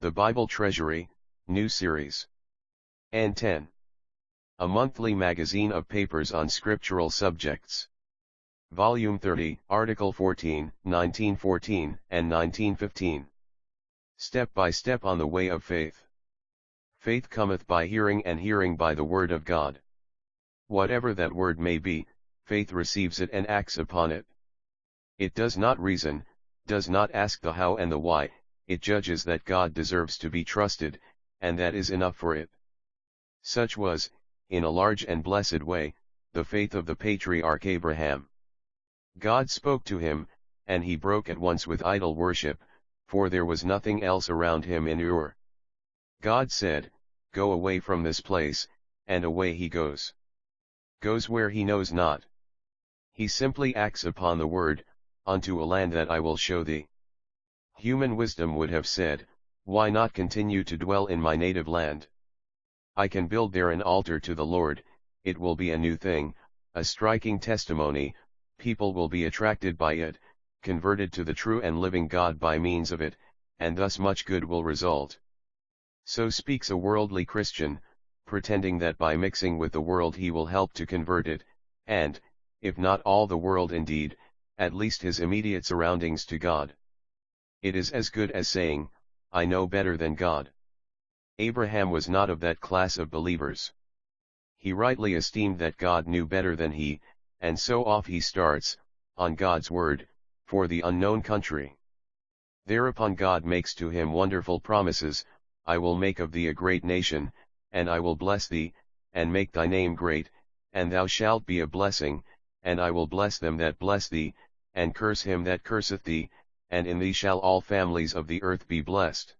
The Bible Treasury, New Series. N10. A monthly magazine of papers on scriptural subjects. Volume 30, Article 14, 1914 and 1915. Step by Step on the Way of Faith. Faith cometh by hearing, and hearing by the word of God. Whatever that word may be, faith receives it and acts upon it. It does not reason, does not ask the how and the why, it judges that God deserves to be trusted, and that is enough for it. Such was, in a large and blessed way, the faith of the patriarch Abraham. God spoke to him, and he broke at once with idol worship, for there was nothing else around him in Ur. God said, "Go away from this place," and away he goes. Goes where he knows not. He simply acts upon the word, "Unto a land that I will show thee." Human wisdom would have said, "Why not continue to dwell in my native land? I can build there an altar to the Lord, it will be a new thing, a striking testimony, people will be attracted by it, converted to the true and living God by means of it, and thus much good will result." So speaks a worldly Christian, pretending that by mixing with the world he will help to convert it, and, if not all the world indeed, at least his immediate surroundings to God. It is as good as saying, "I know better than God." Abraham was not of that class of believers. He rightly esteemed that God knew better than he, and so off he starts, on God's word, for the unknown country. Thereupon God makes to him wonderful promises, "I will make of thee a great nation, and I will bless thee, and make thy name great, and thou shalt be a blessing, and I will bless them that bless thee, and curse him that curseth thee, and in thee shall all families of the earth be blessed."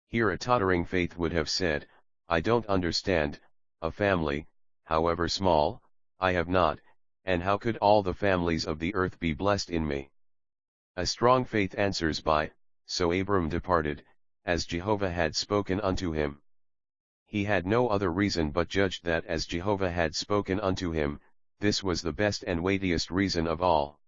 Here a tottering faith would have said, "I don't understand, a family, however small, I have not, and how could all the families of the earth be blessed in me?" A strong faith answers by, "So Abram departed, as Jehovah had spoken unto him." He had no other reason but judged that as Jehovah had spoken unto him, this was the best and weightiest reason of all.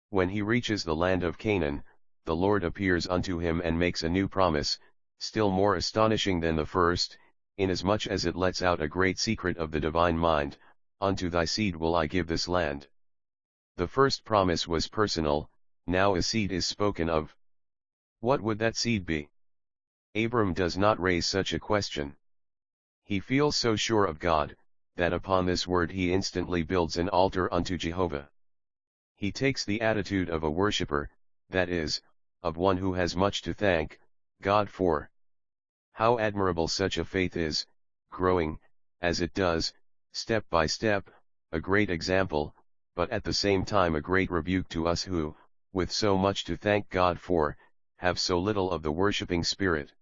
When he reaches the land of Canaan, the Lord appears unto him and makes a new promise, still more astonishing than the first, inasmuch as it lets out a great secret of the divine mind, "Unto thy seed will I give this land." The first promise was personal, now a seed is spoken of. What would that seed be? Abram does not raise such a question. He feels so sure of God, that upon this word he instantly builds an altar unto Jehovah. He takes the attitude of a worshipper, that is, of one who has much to thank God for. How admirable such a faith is, growing, as it does, step by step, a great example, but at the same time a great rebuke to us who, with so much to thank God for, have so little of the worshipping spirit.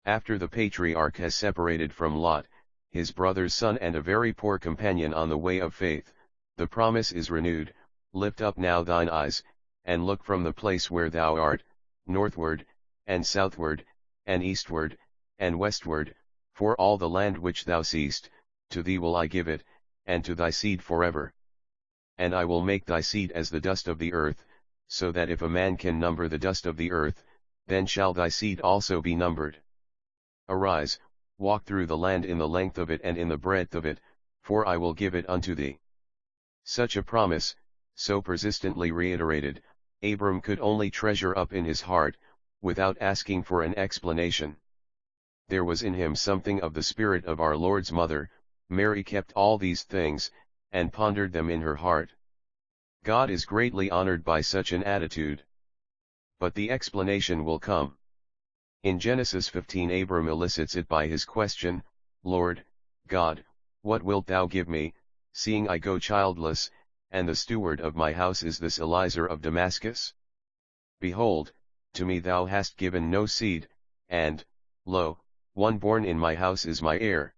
After the patriarch has separated from Lot, his brother's son and a very poor companion on the way of faith, the promise is renewed, "Lift up now thine eyes, and look from the place where thou art, northward, and southward, and eastward, and westward, for all the land which thou seest, to thee will I give it, and to thy seed forever. And I will make thy seed as the dust of the earth, so that if a man can number the dust of the earth, then shall thy seed also be numbered. Arise, walk through the land in the length of it and in the breadth of it, for I will give it unto thee." Such a promise, so persistently reiterated, Abram could only treasure up in his heart, without asking for an explanation. There was in him something of the spirit of our Lord's mother. Mary kept all these things, and pondered them in her heart. God is greatly honored by such an attitude. But the explanation will come. In Genesis 15 Abram elicits it by his question, "Lord, God, what wilt thou give me, seeing I go childless, and the steward of my house is this Eliezer of Damascus? Behold, to me thou hast given no seed, and, lo, one born in my house is my heir."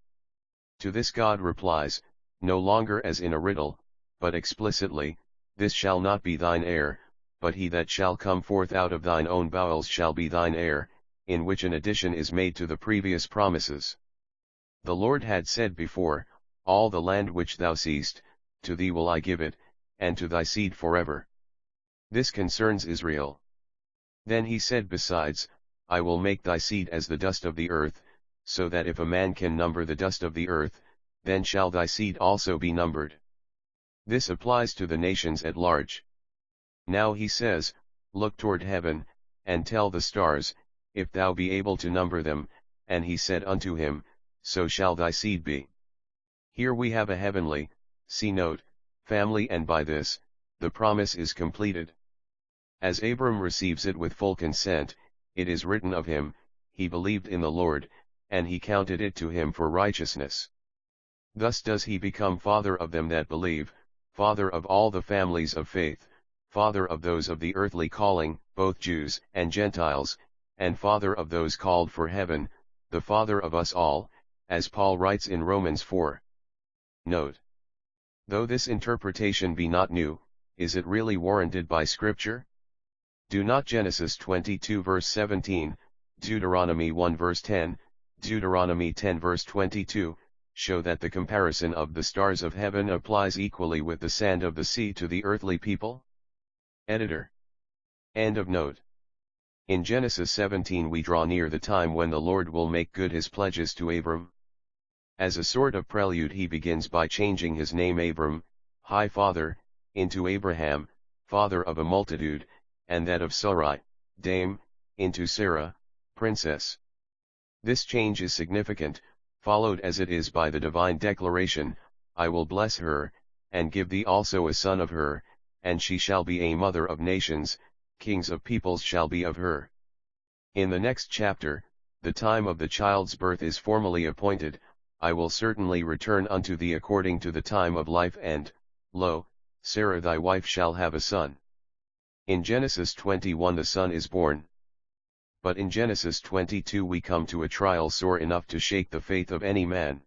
To this God replies, no longer as in a riddle, but explicitly, "This shall not be thine heir, but he that shall come forth out of thine own bowels shall be thine heir," in which an addition is made to the previous promises. The Lord had said before, "All the land which thou seest, to thee will I give it, and to thy seed forever." This concerns Israel. Then he said besides, I will make thy seed as the dust of the earth, so that if a man can number the dust of the earth, then shall thy seed also be numbered. This applies to the nations at large. Now he says, look toward heaven, and tell the stars, if thou be able to number them, and he said unto him, so shall thy seed be. Here we have a heavenly, see note, family, and by this, the promise is completed. As Abram receives it with full consent, it is written of him, he believed in the Lord, and he counted it to him for righteousness. Thus does he become father of them that believe, father of all the families of faith, father of those of the earthly calling, both Jews and Gentiles, and father of those called for heaven, the father of us all, as Paul writes in Romans 4. Note: though this interpretation be not new, is it really warranted by Scripture? Do not Genesis 22 verse 17, Deuteronomy 1 verse 10, Deuteronomy 10 verse 22, show that the comparison of the stars of heaven applies equally with the sand of the sea to the earthly people? Editor. End of note. In Genesis 17 we draw near the time when the Lord will make good his pledges to Abram. As a sort of prelude he begins by changing his name Abram, High Father, into Abraham, father of a multitude, and that of Sarai, dame, into Sarah, princess. This change is significant, followed as it is by the divine declaration, I will bless her, and give thee also a son of her, and she shall be a mother of nations, kings of peoples shall be of her. In the next chapter, the time of the child's birth is formally appointed, I will certainly return unto thee according to the time of life, and, lo, Sarah thy wife shall have a son. In Genesis 21 the son is born. But in Genesis 22 we come to a trial sore enough to shake the faith of any man.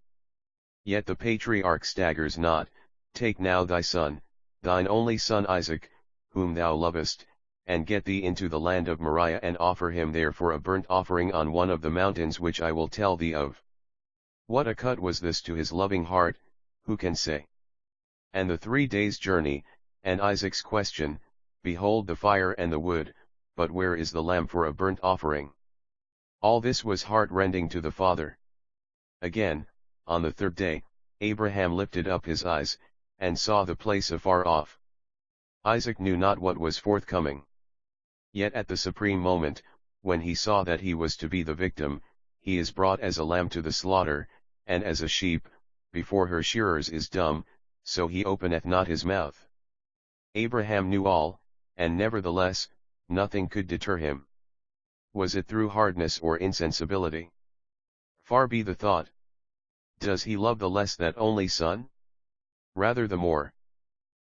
Yet the patriarch staggers not, take now thy son, thine only son Isaac, whom thou lovest, and get thee into the land of Moriah and offer him there for a burnt offering on one of the mountains which I will tell thee of. What a cut was this to his loving heart, who can say? And the 3 days' journey, and Isaac's question, behold the fire and the wood, but where is the lamb for a burnt offering? All this was heart-rending to the father. Again, on the 3rd day, Abraham lifted up his eyes, and saw the place afar off. Isaac knew not what was forthcoming. Yet at the supreme moment, when he saw that he was to be the victim, he is brought as a lamb to the slaughter, and as a sheep, before her shearers is dumb, so he openeth not his mouth. Abraham knew all, and nevertheless, nothing could deter him. Was it through hardness or insensibility? Far be the thought. Does he love the less that only son? Rather the more.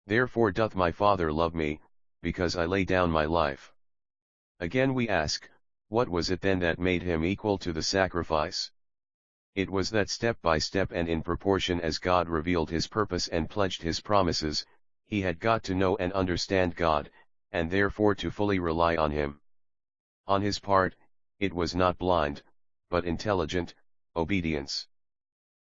Therefore doth my Father love me, because I lay down my life. Again we ask, what was it then that made him equal to the sacrifice? It was that step by step and in proportion as God revealed his purpose and pledged his promises, he had got to know and understand God, and therefore to fully rely on him. On his part, it was not blind, but intelligent, obedience.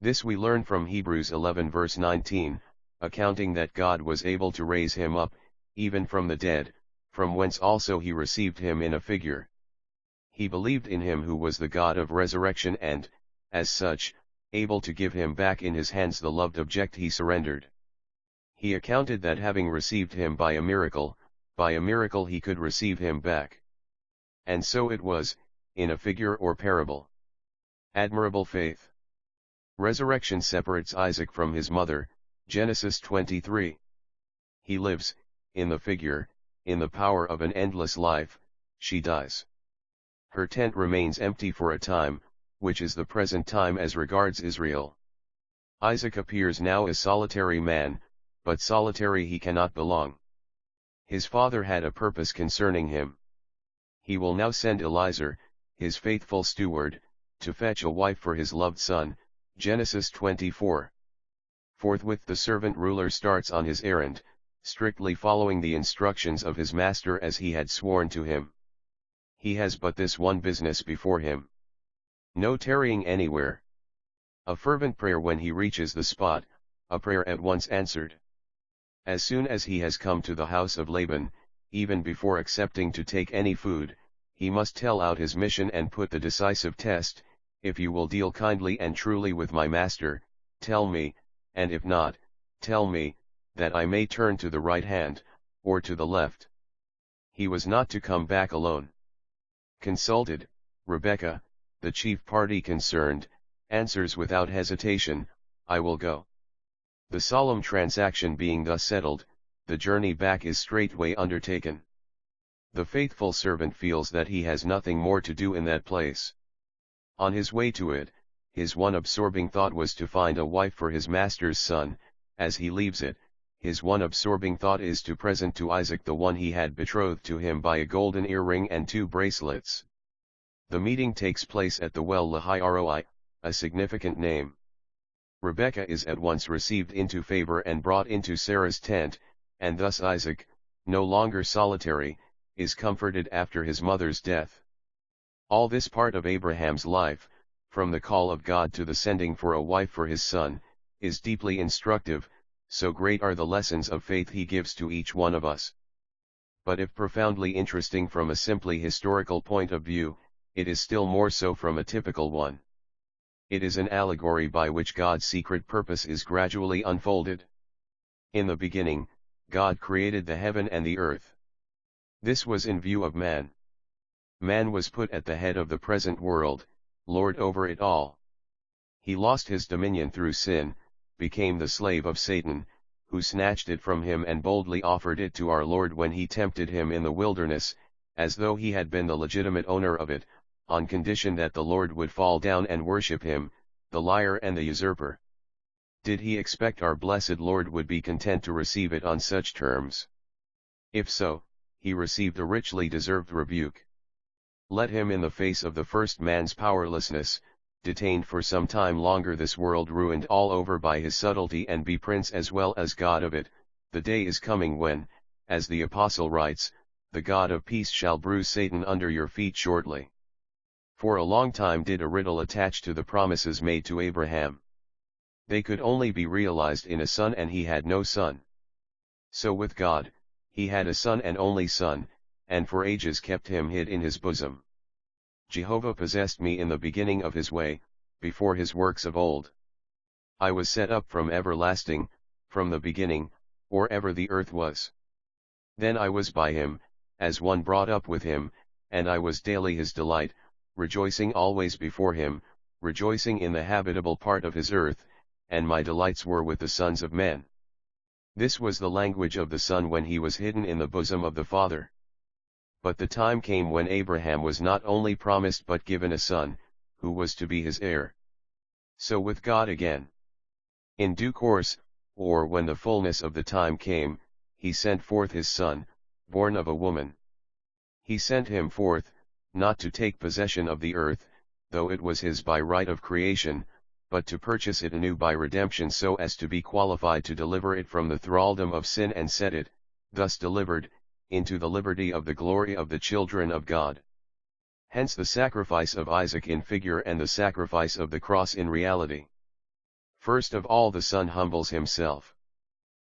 This we learn from Hebrews 11 verse 19, accounting that God was able to raise him up, even from the dead, from whence also he received him in a figure. He believed in him who was the God of resurrection and, as such, able to give him back in his hands the loved object he surrendered. He accounted that having received him by a miracle he could receive him back. And so it was, in a figure or parable. Admirable faith. Resurrection separates Isaac from his mother, Genesis 23. He lives, in the figure, in the power of an endless life, she dies. Her tent remains empty for a time, which is the present time as regards Israel. Isaac appears now a solitary man, but solitary he cannot belong. His father had a purpose concerning him. He will now send Eliezer, his faithful steward, to fetch a wife for his loved son, Genesis 24. Forthwith the servant ruler starts on his errand, strictly following the instructions of his master as he had sworn to him. He has but this one business before him. No tarrying anywhere. A fervent prayer when he reaches the spot, a prayer at once answered. As soon as he has come to the house of Laban, even before accepting to take any food, he must tell out his mission and put the decisive test: if you will deal kindly and truly with my master, tell me, and if not, tell me, that I may turn to the right hand, or to the left. He was not to come back alone. Consulted, Rebekah, the chief party concerned, answers without hesitation, I will go. The solemn transaction being thus settled, the journey back is straightway undertaken. The faithful servant feels that he has nothing more to do in that place. On his way to it, his one absorbing thought was to find a wife for his master's son. As he leaves it, his one absorbing thought is to present to Isaac the one he had betrothed to him by a golden earring and 2 bracelets. The meeting takes place at the well Lahai-Roi, a significant name. Rebekah is at once received into favor and brought into Sarah's tent, and thus Isaac, no longer solitary, is comforted after his mother's death. All this part of Abraham's life, from the call of God to the sending for a wife for his son, is deeply instructive, so great are the lessons of faith he gives to each one of us. But if profoundly interesting from a simply historical point of view, it is still more so from a typical one. It is an allegory by which God's secret purpose is gradually unfolded. In the beginning, God created the heaven and the earth. This was in view of man. Man was put at the head of the present world, lord over it all. He lost his dominion through sin, became the slave of Satan, who snatched it from him and boldly offered it to our Lord when he tempted him in the wilderness, as though he had been the legitimate owner of it, on condition that the Lord would fall down and worship him, the liar and the usurper. Did he expect our blessed Lord would be content to receive it on such terms? If so, he received a richly deserved rebuke. Let him, in the face of the first man's powerlessness, detained for some time longer this world ruined all over by his subtlety, and be prince as well as God of it. The day is coming when, as the apostle writes, the God of peace shall bruise Satan under your feet shortly. For a long time did a riddle attach to the promises made to Abraham. They could only be realized in a son, and he had no son. So with God, he had a son and only son, and for ages kept him hid in his bosom. Jehovah possessed me in the beginning of his way, before his works of old. I was set up from everlasting, from the beginning, or ever the earth was. Then I was by him, as one brought up with him, and I was daily his delight, rejoicing always before him, rejoicing in the habitable part of his earth, and my delights were with the sons of men. This was the language of the Son when he was hidden in the bosom of the Father. But the time came when Abraham was not only promised but given a son, who was to be his heir. So with God again. In due course, or when the fullness of the time came, he sent forth his Son, born of a woman. He sent him forth, not to take possession of the earth, though it was his by right of creation, but to purchase it anew by redemption, so as to be qualified to deliver it from the thraldom of sin and set it, thus delivered, into the liberty of the glory of the children of God. Hence the sacrifice of Isaac in figure and the sacrifice of the cross in reality. First of all the Son humbles himself.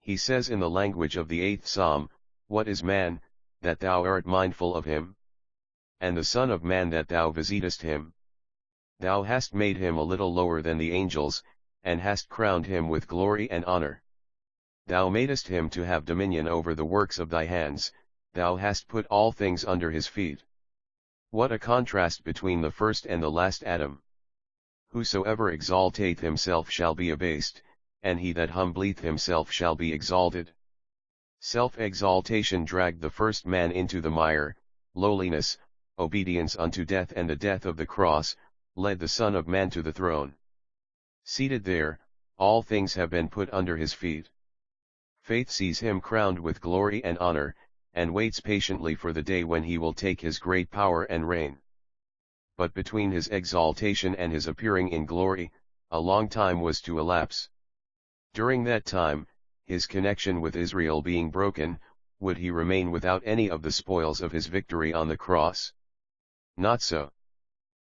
He says in the language of the 8th Psalm, "What is man, that thou art mindful of him? And the Son of man that thou visitest him? Thou hast made him a little lower than the angels, and hast crowned him with glory and honor. Thou madest him to have dominion over the works of thy hands, thou hast put all things under his feet." What a contrast between the first and the last Adam! "Whosoever exalteth himself shall be abased, and he that humbleth himself shall be exalted." Self-exaltation dragged the first man into the mire, lowliness, obedience unto death and the death of the cross, led the Son of Man to the throne. Seated there, all things have been put under his feet. Faith sees him crowned with glory and honor, and waits patiently for the day when he will take his great power and reign. But between his exaltation and his appearing in glory, a long time was to elapse. During that time, his connection with Israel being broken, would he remain without any of the spoils of his victory on the cross? Not so.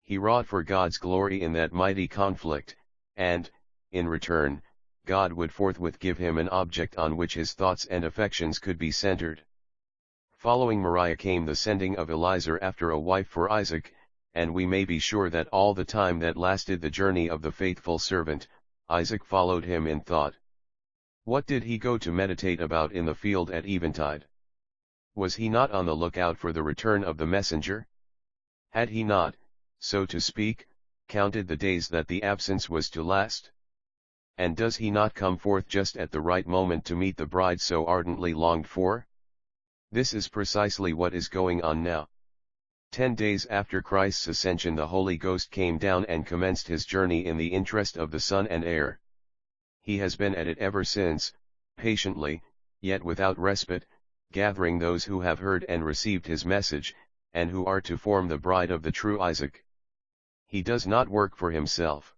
He wrought for God's glory in that mighty conflict, and, in return, God would forthwith give him an object on which his thoughts and affections could be centered. Following Moriah came the sending of Eliezer after a wife for Isaac, and we may be sure that all the time that lasted the journey of the faithful servant, Isaac followed him in thought. What did he go to meditate about in the field at eventide? Was he not on the lookout for the return of the messenger? Had he not, so to speak, counted the days that the absence was to last? And does he not come forth just at the right moment to meet the bride so ardently longed for? This is precisely what is going on now. 10 days after Christ's ascension, the Holy Ghost came down and commenced his journey in the interest of the Son and heir. He has been at it ever since, patiently, yet without respite, gathering those who have heard and received his message, and who are to form the bride of the true Isaac. He does not work for himself.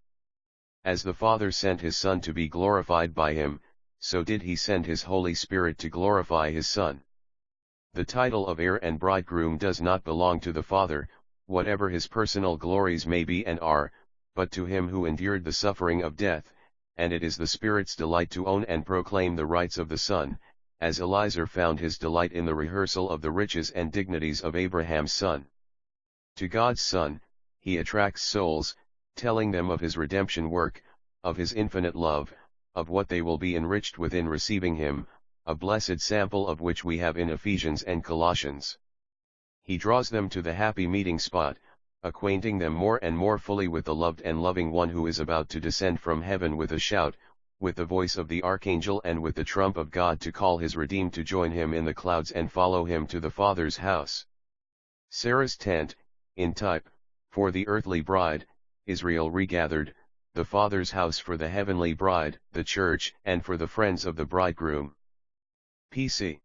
As the Father sent his Son to be glorified by him, so did he send his Holy Spirit to glorify his Son. The title of heir and bridegroom does not belong to the Father, whatever his personal glories may be and are, but to him who endured the suffering of death, and it is the Spirit's delight to own and proclaim the rights of the Son, as Eliezer found his delight in the rehearsal of the riches and dignities of Abraham's son. To God's Son, he attracts souls, telling them of his redemption work, of his infinite love, of what they will be enriched with in receiving him, a blessed sample of which we have in Ephesians and Colossians. He draws them to the happy meeting spot, acquainting them more and more fully with the loved and loving one who is about to descend from heaven with a shout, with the voice of the archangel and with the trump of God to call his redeemed to join him in the clouds and follow him to the Father's house. Sarah's tent, in type, for the earthly bride, Israel regathered, the Father's house for the heavenly bride, the church, and for the friends of the bridegroom. P.C.